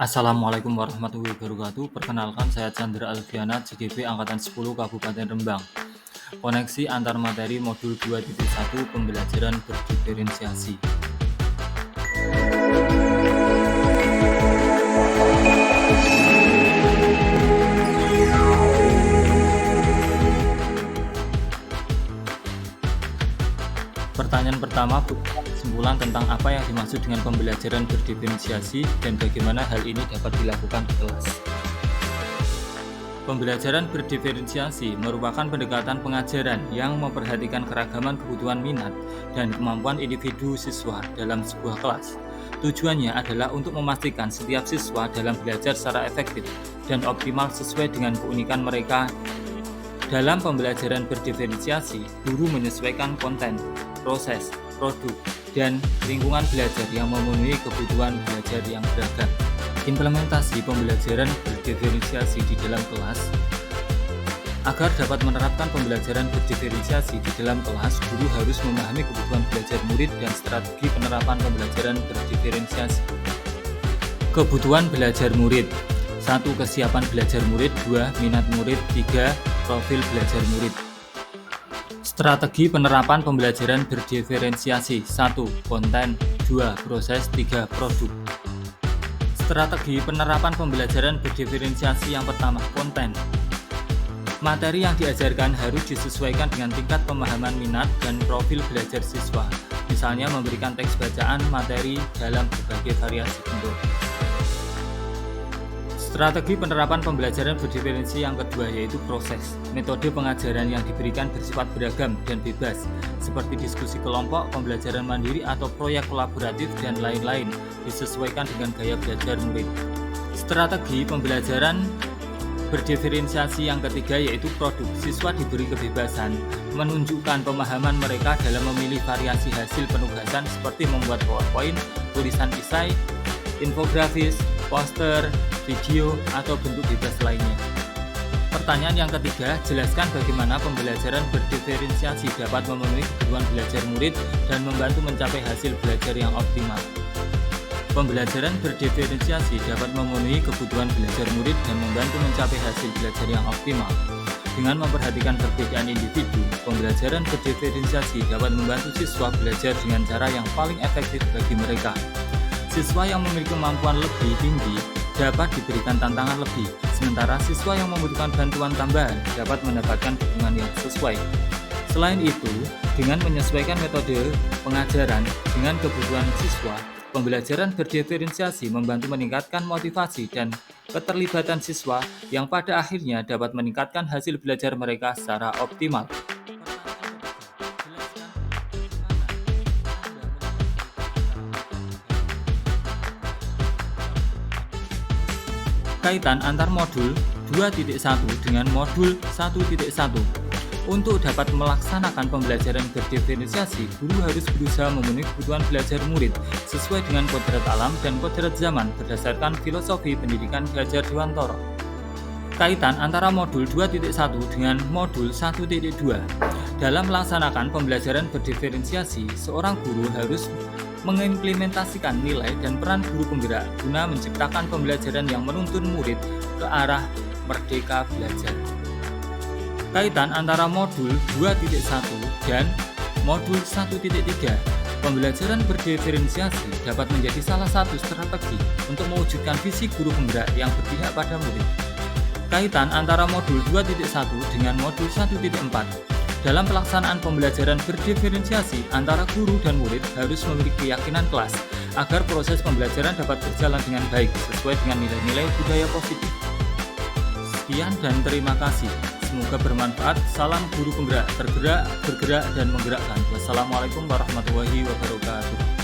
Assalamualaikum warahmatullahi wabarakatuh. Perkenalkan, saya Chandra Alfiana, CGP Angkatan 10 Kabupaten Rembang. Koneksi antar materi modul 2.1 pembelajaran berdiferensiasi. Pertanyaan pertama, buatkan kesimpulan tentang apa yang dimaksud dengan pembelajaran berdiferensiasi dan bagaimana hal ini dapat dilakukan di kelas. Pembelajaran berdiferensiasi merupakan pendekatan pengajaran yang memperhatikan keragaman kebutuhan minat dan kemampuan individu siswa dalam sebuah kelas. Tujuannya adalah untuk memastikan setiap siswa dalam belajar secara efektif dan optimal sesuai dengan keunikan mereka. Dalam pembelajaran berdiferensiasi, guru menyesuaikan konten, proses, produk, dan lingkungan belajar yang memenuhi kebutuhan belajar yang beragam. Implementasi pembelajaran berdiferensiasi di dalam kelas. Agar dapat menerapkan pembelajaran berdiferensiasi di dalam kelas, guru harus memahami kebutuhan belajar murid dan strategi penerapan pembelajaran berdiferensiasi. Kebutuhan belajar murid. 1. Kesiapan belajar murid. 2. Minat murid. 3. Profil belajar murid. Strategi penerapan pembelajaran berdiferensiasi. 1. Konten. 2. Proses. 3. Produk. Strategi penerapan pembelajaran berdiferensiasi yang pertama, konten. Materi yang diajarkan harus disesuaikan dengan tingkat pemahaman minat dan profil belajar siswa. Misalnya memberikan teks bacaan materi dalam berbagai variasi bentuk. Strategi penerapan pembelajaran berdiferensiasi yang kedua yaitu proses. Metode pengajaran yang diberikan bersifat beragam dan bebas, seperti diskusi kelompok, pembelajaran mandiri atau proyek kolaboratif dan lain-lain, disesuaikan dengan gaya belajar murid. Strategi pembelajaran berdiferensiasi yang ketiga yaitu produk. Siswa diberi kebebasan menunjukkan pemahaman mereka dalam memilih variasi hasil penugasan seperti membuat PowerPoint, tulisan esai, infografis, poster, video, atau bentuk bebas lainnya. Pertanyaan yang ketiga, jelaskan bagaimana pembelajaran berdiferensiasi dapat memenuhi kebutuhan belajar murid dan membantu mencapai hasil belajar yang optimal. Pembelajaran berdiferensiasi dapat memenuhi kebutuhan belajar murid dan membantu mencapai hasil belajar yang optimal. Dengan memperhatikan perbedaan individu, pembelajaran berdiferensiasi dapat membantu siswa belajar dengan cara yang paling efektif bagi mereka. Siswa yang memiliki kemampuan lebih tinggi dapat diberikan tantangan lebih, sementara siswa yang membutuhkan bantuan tambahan dapat mendapatkan dukungan yang sesuai. Selain itu, dengan menyesuaikan metode pengajaran dengan kebutuhan siswa, pembelajaran berdiferensiasi membantu meningkatkan motivasi dan keterlibatan siswa yang pada akhirnya dapat meningkatkan hasil belajar mereka secara optimal. Kaitan antar modul 2.1 dengan modul 1.1. Untuk dapat melaksanakan pembelajaran berdiferensiasi, guru harus berusaha memenuhi kebutuhan belajar murid sesuai dengan kodrat alam dan kodrat zaman berdasarkan filosofi pendidikan belajar Dewantara. Kaitan antara modul 2.1 dengan modul 1.2. Dalam melaksanakan pembelajaran berdiferensiasi, seorang guru harus mengimplementasikan nilai dan peran guru penggerak guna menciptakan pembelajaran yang menuntun murid ke arah merdeka belajar. Kaitan antara modul 2.1 dan modul 1.3. Pembelajaran berdiferensiasi dapat menjadi salah satu strategi untuk mewujudkan visi guru penggerak yang berpihak pada murid. Kaitan antara modul 2.1 dengan modul 1.4. Dalam pelaksanaan pembelajaran berdiferensiasi, antara guru dan murid harus memiliki keyakinan kelas agar proses pembelajaran dapat berjalan dengan baik sesuai dengan nilai-nilai budaya positif. Sekian dan terima kasih. Semoga bermanfaat. Salam guru penggerak, tergerak, bergerak, dan menggerakkan. Wassalamualaikum warahmatullahi wabarakatuh.